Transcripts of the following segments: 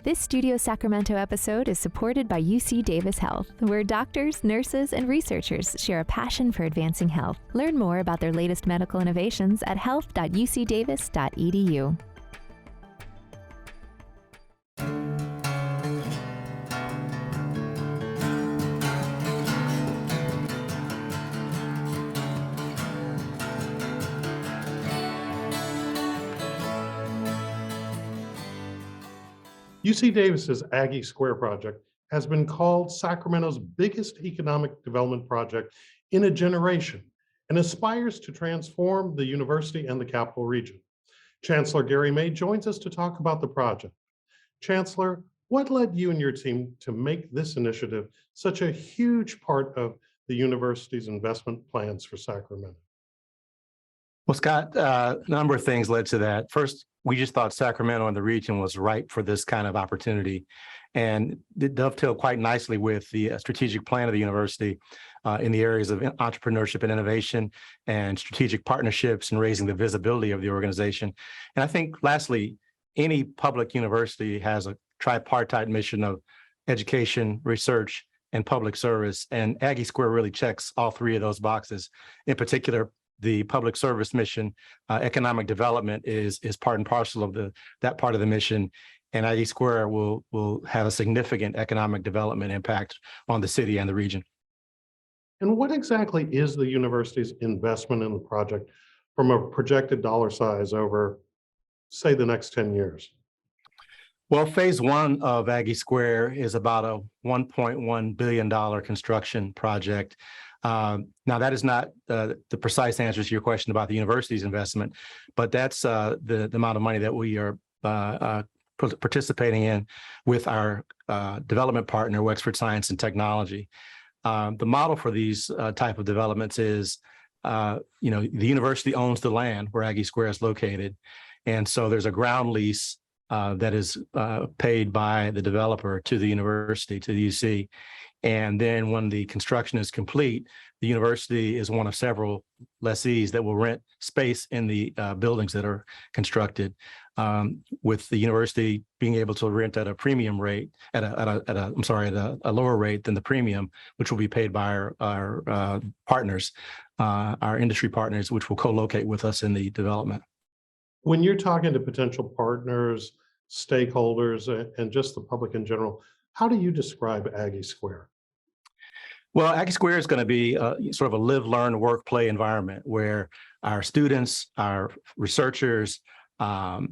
This Studio Sacramento episode is supported by UC Davis Health, where doctors, nurses, and researchers share a passion for advancing health. Learn more about their latest medical innovations at health.ucdavis.edu. UC Davis's Aggie Square project has been called Sacramento's biggest economic development project in a generation and aspires to transform the university and the capital region. Chancellor Gary May joins us to talk about the project. Chancellor, what led you and your team to make this initiative such a huge part of the university's investment plans for Sacramento? Well, Scott, a number of things led to that. First, we just thought Sacramento and the region was ripe for this kind of opportunity. And it dovetailed quite nicely with the strategic plan of the university in the areas of entrepreneurship and innovation and strategic partnerships and raising the visibility of the organization. And I think, lastly, any public university has a tripartite mission of education, research, and public service. And Aggie Square really checks all three of those boxes. In particular, the public service mission, economic development is part and parcel of that part of the mission, and Aggie Square will have a significant economic development impact on the city and the region. And what exactly is the university's investment in the project from a projected dollar size over, say, the next 10 years? Well, phase one of Aggie Square is about a $1.1 billion construction project. Now, that is not the precise answer to your question about the university's investment, but that's the amount of money that we are participating in with our development partner, Wexford Science and Technology. The model for these type of developments is, the university owns the land where Aggie Square is located, and so there's a ground lease that is paid by the developer to the university, to the UC. And then when the construction is complete, the university is one of several lessees that will rent space in the buildings that are constructed, with the university being able to rent at a premium rate, at a lower rate than the premium, which will be paid by our partners, our industry partners, which will co-locate with us in the development. When you're talking to potential partners, stakeholders, and just the public in general, how do you describe Aggie Square? Well, Aggie Square is going to be sort of a live, learn, work, play environment where our students, our researchers, our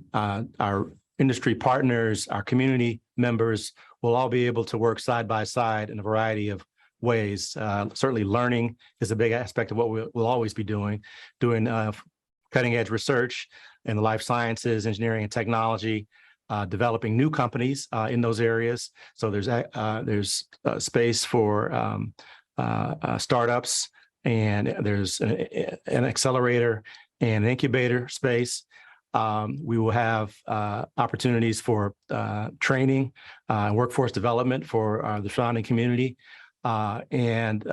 industry partners, our community members will all be able to work side by side in a variety of ways. Certainly learning is a big aspect of what we'll always be doing cutting edge research in the life sciences, engineering, and technology, developing new companies in those areas. So there's space for startups, and there's an accelerator and an incubator space. We will have opportunities for training and workforce development for the surrounding community. And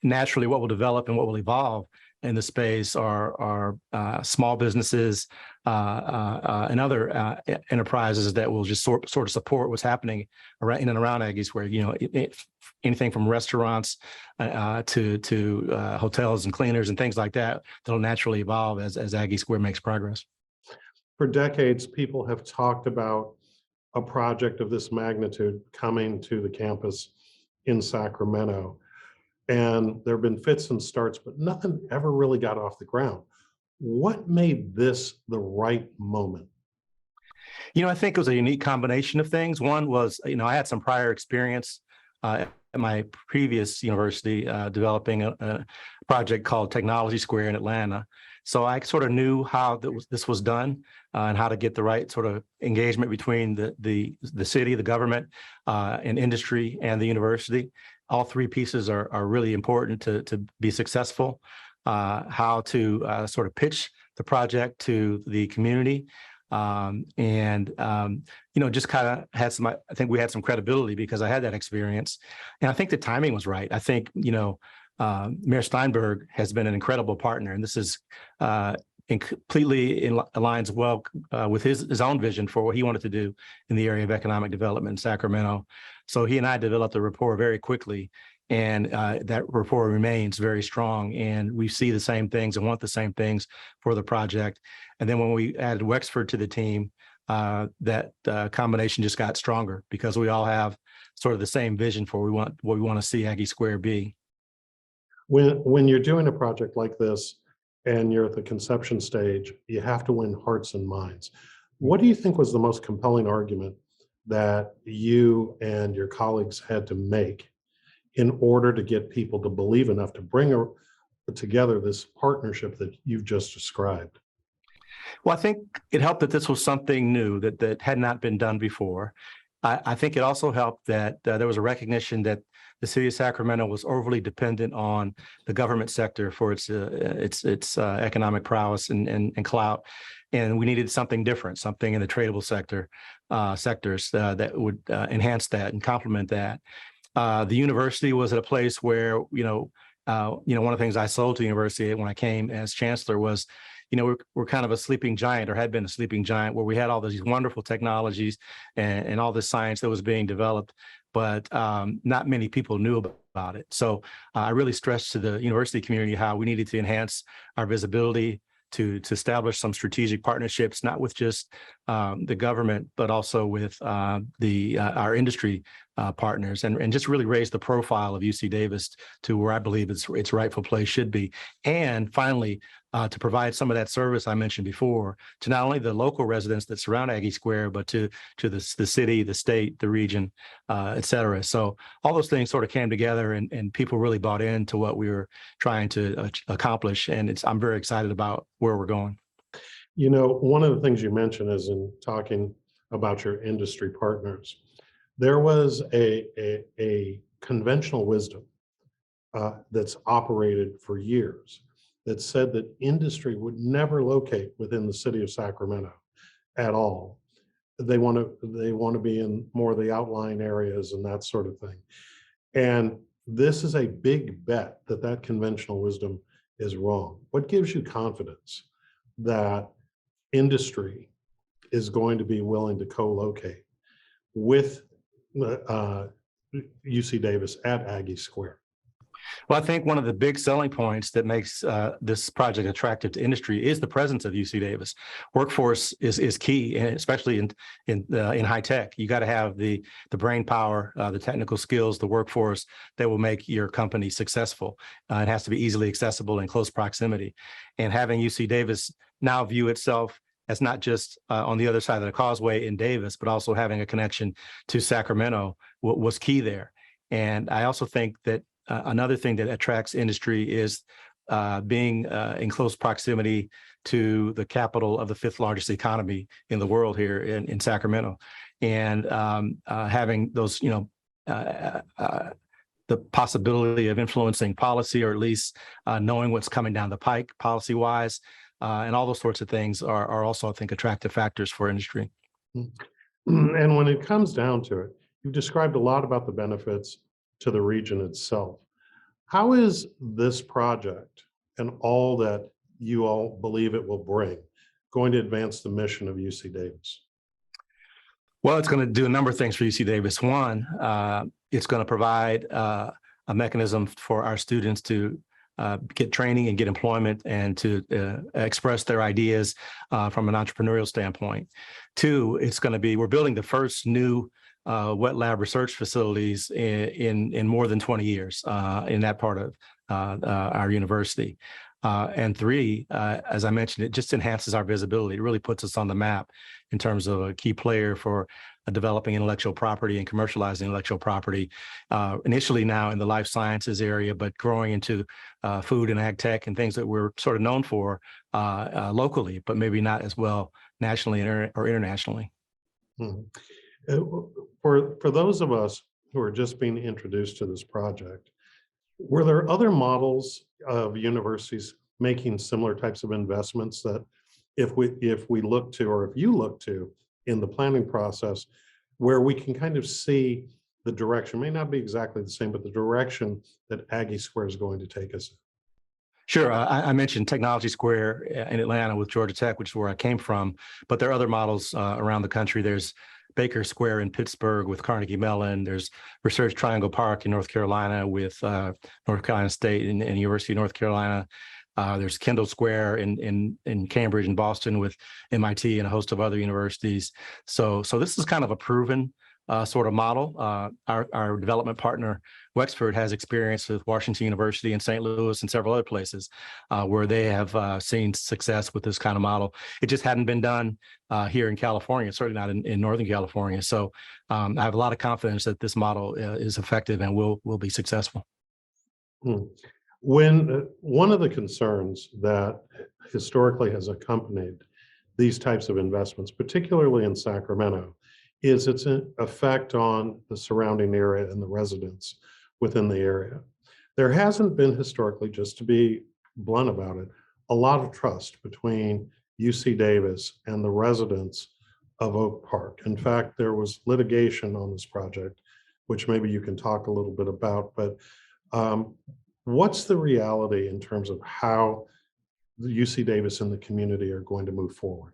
naturally, what will develop and what will evolve in the space are small businesses and other enterprises that will just sort of support what's happening in and around Aggie Square. Anything from restaurants to hotels and cleaners and things like that that'll naturally evolve as Aggie Square makes progress. For decades, people have talked about a project of this magnitude coming to the campus in Sacramento. And there have been fits and starts, but nothing ever really got off the ground. What made this the right moment? I think it was a unique combination of things. One was, I had some prior experience at my previous university developing a project called Technology Square in Atlanta. So I sort of knew how this was done and how to get the right sort of engagement between the city, the government, and industry and the university. All three pieces are really important to be successful. How to sort of pitch the project to the community, just kind of had some. I think we had some credibility because I had that experience, and I think the timing was right. I think Mayor Steinberg has been an incredible partner, and this is completely aligns well with his own vision for what he wanted to do in the area of economic development in Sacramento. So he and I developed a rapport very quickly, and that rapport remains very strong. And we see the same things and want the same things for the project. And then when we added Wexford to the team, that combination just got stronger because we all have sort of the same vision for what we want to see Aggie Square be. When you're doing a project like this and you're at the conception stage, you have to win hearts and minds. What do you think was the most compelling argument that you and your colleagues had to make in order to get people to believe enough to bring together this partnership that you've just described? Well, I think it helped that this was something new that had not been done before. I think it also helped that there was a recognition that the city of Sacramento was overly dependent on the government sector for its economic prowess and clout, and we needed something different, something in the tradable sectors that would enhance that and complement that. The university was at a place where one of the things I sold to the university when I came as chancellor was, we're kind of a sleeping giant, or had been a sleeping giant, where we had all these wonderful technologies and all this science that was being developed, but not many people knew about it. So I really stressed to the university community how we needed to enhance our visibility, to establish some strategic partnerships, not with just the government, but also with our industry partners, and just really raise the profile of UC Davis to where I believe its rightful place should be. And finally, to provide some of that service I mentioned before to not only the local residents that surround Aggie Square, but to the city, the state, the region, et cetera. So all those things sort of came together, and people really bought into what we were trying to accomplish. And I'm very excited about where we're going. One of the things you mentioned is in talking about your industry partners, there was a conventional wisdom that's operated for years that said that industry would never locate within the city of Sacramento at all. They want to be in more of the outlying areas and that sort of thing. And this is a big bet that conventional wisdom is wrong. What gives you confidence that industry is going to be willing to co-locate with UC Davis at Aggie Square? Well, I think one of the big selling points that makes this project attractive to industry is the presence of UC Davis. Workforce is key, especially in high tech. You got to have the brain power, the technical skills, the workforce that will make your company successful. It has to be easily accessible in close proximity. And having UC Davis now view itself as not just on the other side of the causeway in Davis, but also having a connection to Sacramento was key there. And I also think that another thing that attracts industry is being in close proximity to the capital of the fifth largest economy in the world here in Sacramento, and having those, the possibility of influencing policy, or at least knowing what's coming down the pike policy-wise, and all those sorts of things are also, I think, attractive factors for industry. And when it comes down to it, you've described a lot about the benefits to the region itself. How is this project and all that you all believe it will bring going to advance the mission of UC Davis? Well, it's going to do a number of things for UC Davis. One, it's going to provide a mechanism for our students to get training and get employment, and to express their ideas from an entrepreneurial standpoint. Two, we're building the first new wet lab research facilities in more than 20 years in that part of our university. And three, as I mentioned, it just enhances our visibility. It really puts us on the map in terms of a key player for developing intellectual property and commercializing intellectual property, initially now in the life sciences area, but growing into food and ag tech and things that we're sort of known for locally, but maybe not as well nationally or internationally. Mm-hmm. For those of us who are just being introduced to this project, were there other models of universities making similar types of investments that if we look to, or if you look to in the planning process, where we can kind of see the direction, may not be exactly the same, but the direction that Aggie Square is going to take us in? Sure. I mentioned Technology Square in Atlanta with Georgia Tech, which is where I came from, but there are other models around the country. There's Baker Square in Pittsburgh with Carnegie Mellon. There's Research Triangle Park in North Carolina with North Carolina State and University of North Carolina. There's Kendall Square in Cambridge and Boston with MIT and a host of other universities. So this is kind of a proven sort of model. Our development partner, Wexford, has experience with Washington University and St. Louis and several other places where they have seen success with this kind of model. It just hadn't been done here in California, certainly not in Northern California. So I have a lot of confidence that this model is effective and will be successful. When one of the concerns that historically has accompanied these types of investments, particularly in Sacramento, is its effect on the surrounding area and the residents within the area. There hasn't been historically, just to be blunt about it, a lot of trust between UC Davis and the residents of Oak Park. In fact, there was litigation on this project, which maybe you can talk a little bit about, but what's the reality in terms of how the UC Davis and the community are going to move forward?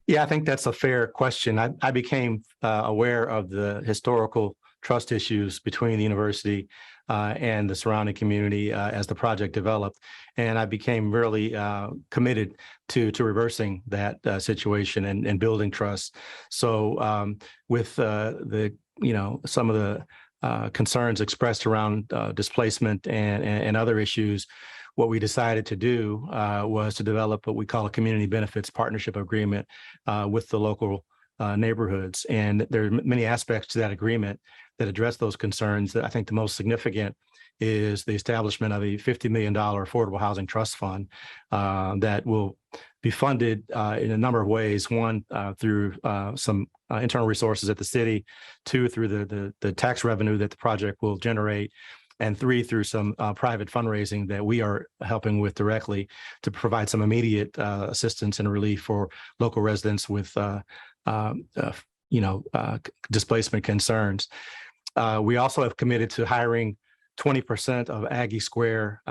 Yeah, I think that's a fair question. I became aware of the historical trust issues between the university and the surrounding community as the project developed, and I became really committed to reversing that situation and building trust. So with some of the concerns expressed around displacement and other issues, what we decided to do was to develop what we call a community benefits partnership agreement with the local neighborhoods. And there are many aspects to that agreement that address those concerns. I think the most significant is the establishment of a $50 million affordable housing trust fund that will be funded in a number of ways. One, through some internal resources at the city, two, through the tax revenue that the project will generate, and three, through some private fundraising that we are helping with directly to provide some immediate assistance and relief for local residents with displacement concerns. We also have committed to hiring 20% of Aggie Square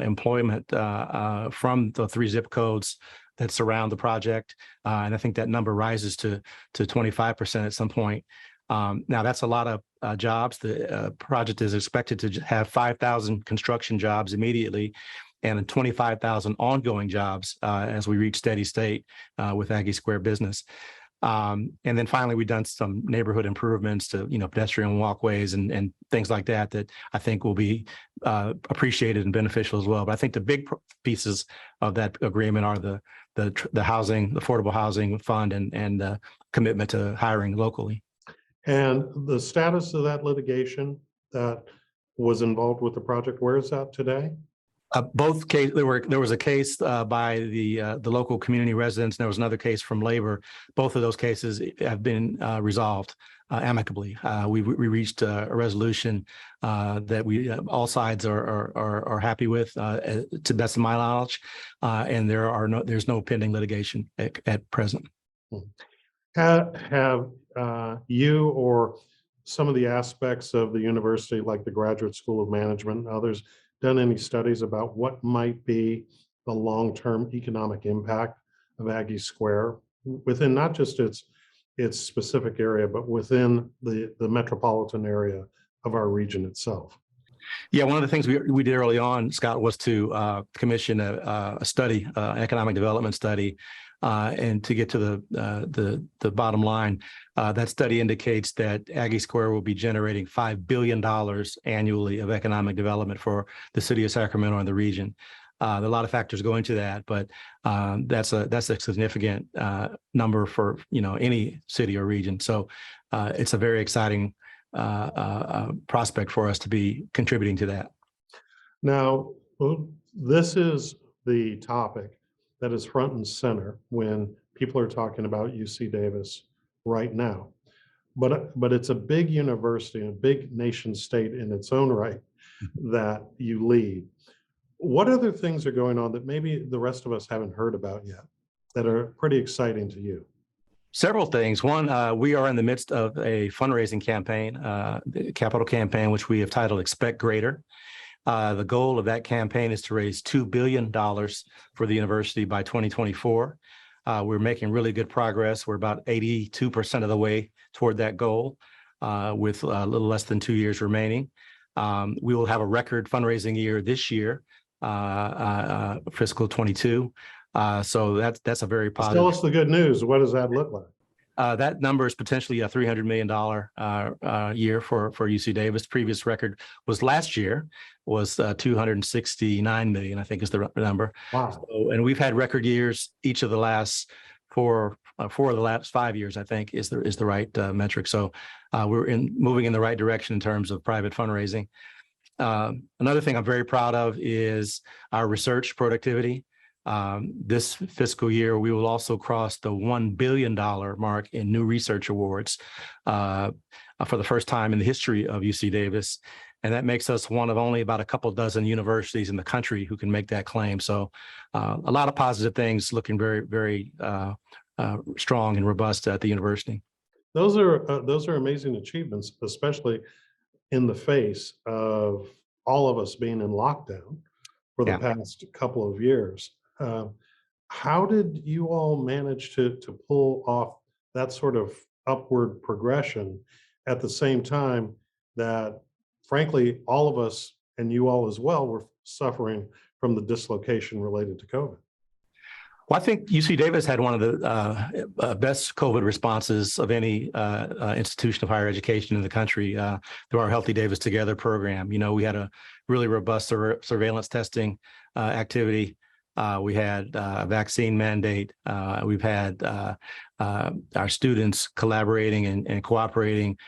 employment from the 3 zip codes that surround the project. And I think that number rises to 25% at some point. Now, that's a lot of jobs. The project is expected to have 5,000 construction jobs immediately and 25,000 ongoing jobs as we reach steady state with Aggie Square business. And then finally, we've done some neighborhood improvements to, pedestrian walkways and things like that I think will be appreciated and beneficial as well. But I think the big pieces of that agreement are the housing, the affordable housing fund, and the commitment to hiring locally. And the status of that litigation that was involved with the project, where is that today? Both cases, there was a case by the local community residents, and there was another case from labor. Both of those cases have been resolved amicably. We reached a resolution that all sides are happy with, to the best of my knowledge, and there's no pending litigation at present. Have you or some of the aspects of the university, like the Graduate School of Management and others, done any studies about what might be the long-term economic impact of Aggie Square within not just its specific area, but within the metropolitan area of our region itself? Yeah, one of the things we did early on, Scott, was to commission a study, economic development study, and to get to the bottom line. That study indicates that Aggie Square will be generating $5 billion annually of economic development for the city of Sacramento and the region. There are a lot of factors go into that, but that's a significant number for any city or region. So it's a very exciting prospect for us to be contributing to that. Now, this is the topic that is front and center when people are talking about UC Davis right now. But it's a big university and a big nation state in its own right that you lead. What other things are going on that maybe the rest of us haven't heard about yet that are pretty exciting to you? Several things. One, we are in the midst of a fundraising campaign, the capital campaign, which we have titled Expect Greater. The goal of that campaign is to raise $2 billion for the university by 2024. We're making really good progress. We're about 82% of the way toward that goal, with a little less than 2 years remaining. We will have a record fundraising year this year, fiscal 22. So that's a very positive. Tell us the good news. What does that look like? That number is potentially a $300 million year for UC Davis. Previous record was last year, was $269 million, I think is the number. Wow. So, and we've had record years each of the last four of the last 5 years, I think is the right metric. So we're moving in the right direction in terms of private fundraising. Another thing I'm very proud of is our research productivity. This fiscal year, we will also cross the $1 billion mark in new research awards for the first time in the history of UC Davis. And that makes us one of only about a couple dozen universities in the country who can make that claim. So a lot of positive things, looking very, very strong and robust at the university. Those are amazing achievements, especially in the face of all of us being in lockdown for the past couple of years. How did you all manage to pull off that sort of upward progression at the same time that, frankly, all of us, and you all as well, were suffering from the dislocation related to COVID? Well, I think UC Davis had one of the best COVID responses of any institution of higher education in the country through our Healthy Davis Together program. You know, we had a really robust surveillance testing activity. We had a vaccine mandate. We've had our students collaborating and cooperating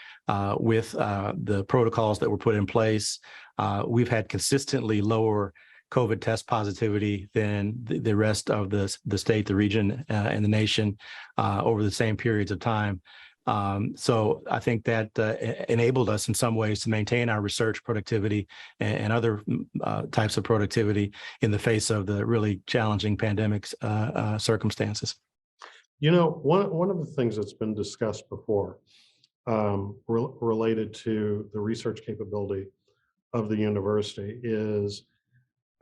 with the protocols that were put in place. We've had consistently lower COVID test positivity than the rest of the state, the region, and the nation over the same periods of time. So I think that enabled us in some ways to maintain our research productivity and other types of productivity in the face of the really challenging pandemic circumstances. You know, one of the things that's been discussed before related to the research capability of the university is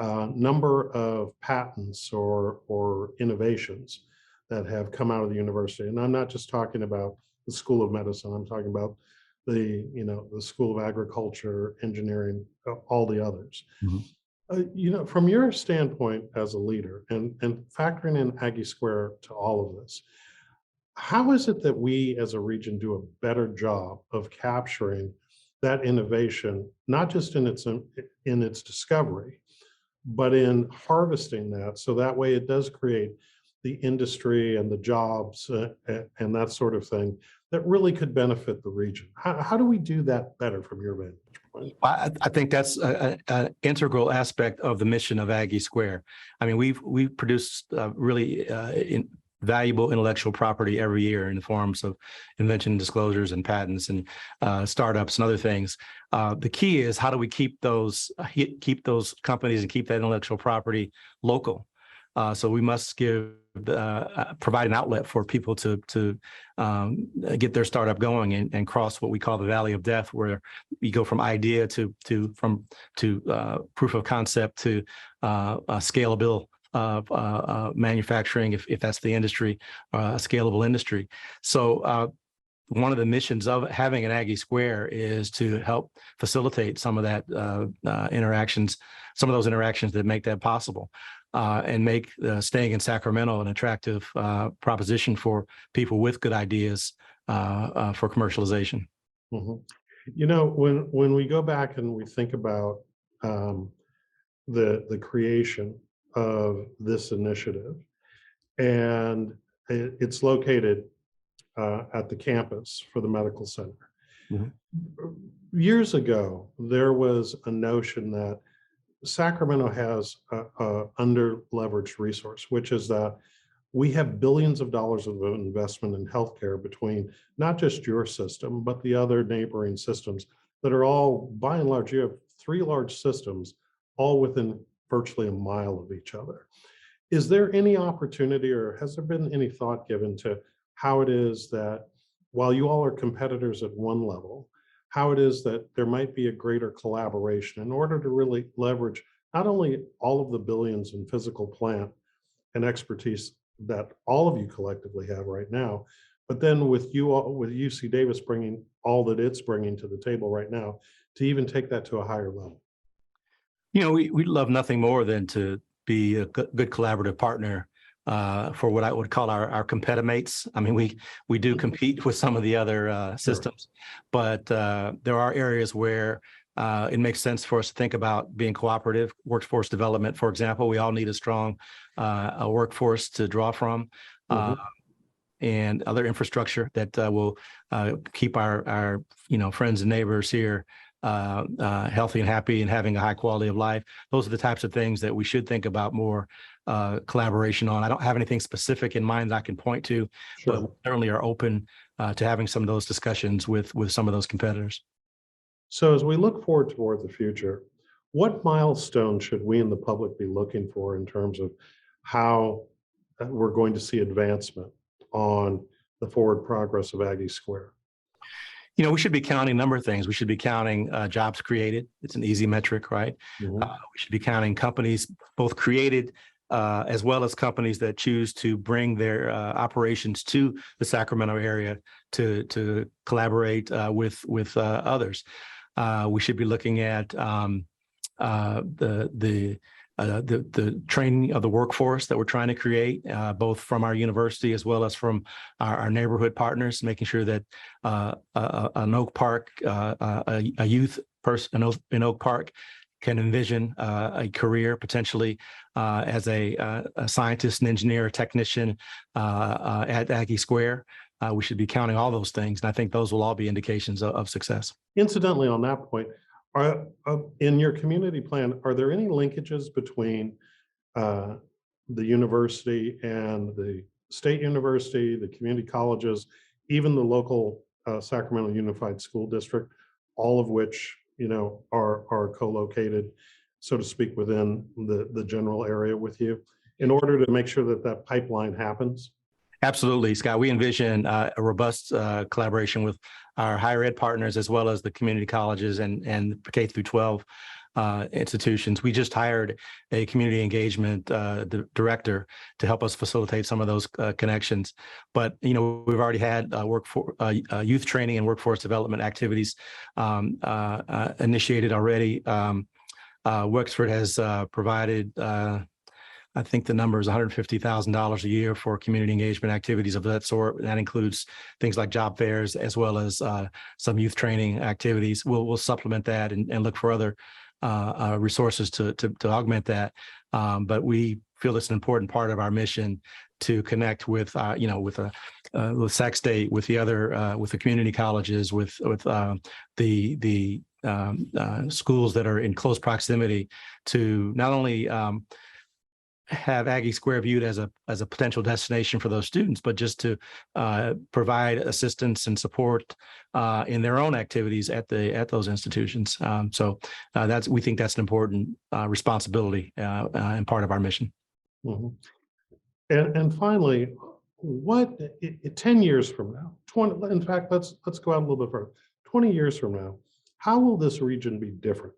number of patents or innovations that have come out of the university. And I'm not just talking about the School of Medicine. I'm talking about the School of Agriculture, Engineering, all the others. Mm-hmm. From your standpoint as a leader and factoring in Aggie Square to all of this, how is it that we as a region do a better job of capturing that innovation, not just in its discovery, but in harvesting that, so that way it does create the industry and the jobs and that sort of thing that really could benefit the region? How do we do that better from your vantage point? I think that's an integral aspect of the mission of Aggie Square. I mean, we've produced really valuable intellectual property every year in the forms of invention disclosures and patents and startups and other things. The key is, how do we keep those companies and keep that intellectual property local? So we must provide an outlet for people to get their startup going and cross what we call the valley of death, where you go from idea to proof of concept to scalable manufacturing, if that's the industry, a scalable industry. So one of the missions of having an Aggie Square is to help facilitate some of that some of those interactions that make that possible. And make staying in Sacramento an attractive proposition for people with good ideas for commercialization. Mm-hmm. You know, when we go back and we think about the creation of this initiative, and it's located at the campus for the medical center. Mm-hmm. Years ago, there was a notion that Sacramento has a under-leveraged resource, which is that we have billions of dollars of investment in healthcare between not just your system, but the other neighboring systems that are all, by and large, you have 3 large systems, all within virtually a mile of each other. Is there any opportunity, or has there been any thought given to how it is that while you all are competitors at one level, how it is that there might be a greater collaboration in order to really leverage not only all of the billions in physical plant and expertise that all of you collectively have right now, but then with you all, with UC Davis bringing all that it's bringing to the table right now, to even take that to a higher level. We'd love nothing more than to be a good collaborative partner for what I would call our competimates. I mean, we do compete with some of the other systems, but there are areas where it makes sense for us to think about being cooperative. Workforce development, for example, we all need a strong workforce to draw from, and other infrastructure that will keep our friends and neighbors here healthy and happy and having a high quality of life. Those are the types of things that we should think about more collaboration on. I don't have anything specific in mind that I can point to, but we certainly are open to having some of those discussions with some of those competitors. So as we look forward toward the future, what milestone should we in the public be looking for in terms of how we're going to see advancement on the forward progress of Aggie Square? We should be counting a number of things. We should be counting jobs created. It's an easy metric, right? We should be counting companies both created as well as companies that choose to bring their operations to the Sacramento area to collaborate with others. We should be looking at the training of the workforce that we're trying to create, both from our university as well as from our neighborhood partners, making sure that an Oak Park, a youth person in Oak Park can envision a career potentially as a scientist, an engineer, a technician at Aggie Square. We should be counting all those things, and I think those will all be indications of success. Incidentally, on that point, in your community plan, are there any linkages between the university and the state university, the community colleges, even the local Sacramento Unified School District, all of which are co-located, so to speak, within the general area with you, in order to make sure that that pipeline happens? Absolutely, Scott. We envision a robust collaboration with our higher ed partners as well as the community colleges and K through 12 institutions. We just hired a community engagement director to help us facilitate some of those connections. But we've already had youth training and workforce development activities initiated already. Wexford has provided. I think the number is $150,000 a year for community engagement activities of that sort. That includes things like job fairs as well as some youth training activities. We'll supplement that and look for other resources to augment that. But we feel it's an important part of our mission to connect with with Sac State, with the other with the community colleges, with the schools that are in close proximity to not only have Aggie Square viewed as a potential destination for those students, but just to provide assistance and support in their own activities at those institutions. So we think that's an important responsibility and part of our mission. And finally, what 10 years from now, 20? In fact, let's go out a little bit further. 20 years from now, how will this region be different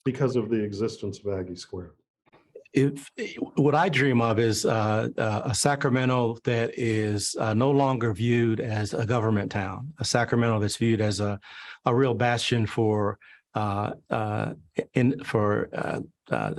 because of the existence of Aggie Square? What I dream of is a Sacramento that is no longer viewed as a government town, a Sacramento that's viewed as a real bastion for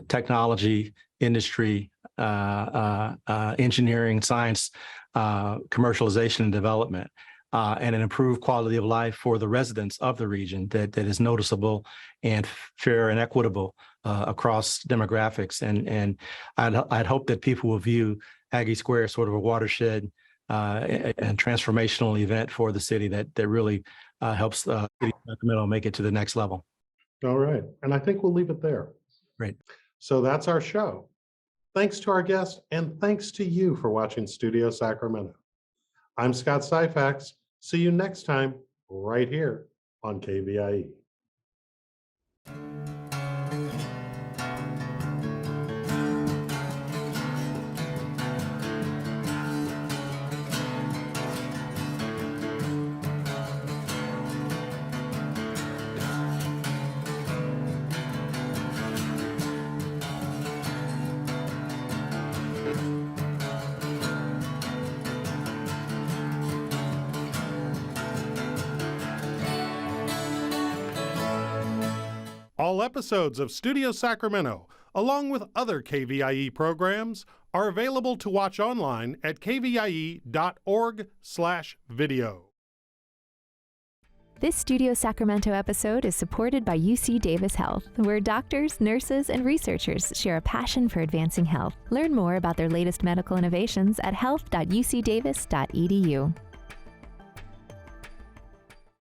technology, industry, engineering, science, commercialization and development, and an improved quality of life for the residents of the region that is noticeable and fair and equitable across demographics. And I'd hope that people will view Aggie Square as sort of a watershed and transformational event for the city that really helps the city of Sacramento make it to the next level. All right. And I think we'll leave it there. Great. So that's our show. Thanks to our guests, and thanks to you for watching Studio Sacramento. I'm Scott Syphax. See you next time right here on KVIE. All episodes of Studio Sacramento, along with other KVIE programs, are available to watch online at kvie.org/video. This Studio Sacramento episode is supported by UC Davis Health, where doctors, nurses, and researchers share a passion for advancing health. Learn more about their latest medical innovations at health.ucdavis.edu.